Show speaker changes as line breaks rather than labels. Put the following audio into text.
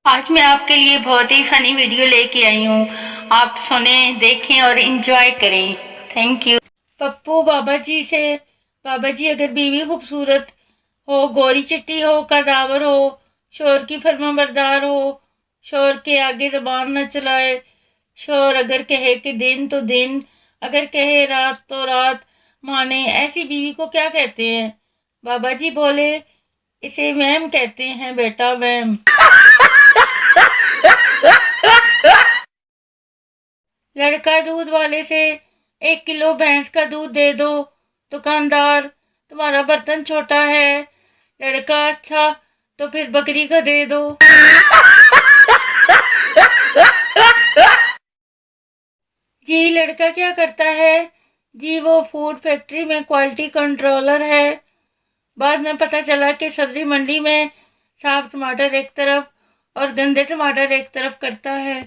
आज मैं आपके लिए बहुत ही फनी वीडियो लेके आई हूँ। आप सुने, देखें और एंजॉय करें। Thank you. पप्पू बाबा जी अगर बीवी खूबसूरत हो, गोरी चिट्टी हो, कदावर हो, शोर की फर्माबरदार हो, शोर के आगे जबान न चलाए, शोर अगर कहे कि दिन तो दिन, अगर कहे रात तो रात माने, ऐसी बीवी को क्या कहते हैं? बाबा जी बोले, इसे वहम कहते हैं बेटा, वहम। लड़का दूध वाले से 1 किलो भैंस का दूध दे दो। दुकानदार, तुम्हारा बर्तन छोटा है। लड़का, अच्छा तो फिर बकरी का दे दो। जी लड़का क्या करता है? जी वो फूड फैक्ट्री में क्वालिटी कंट्रोलर है। बाद में पता चला कि सब्जी मंडी में साफ टमाटर एक तरफ और गंदे टमाटर एक तरफ करता है।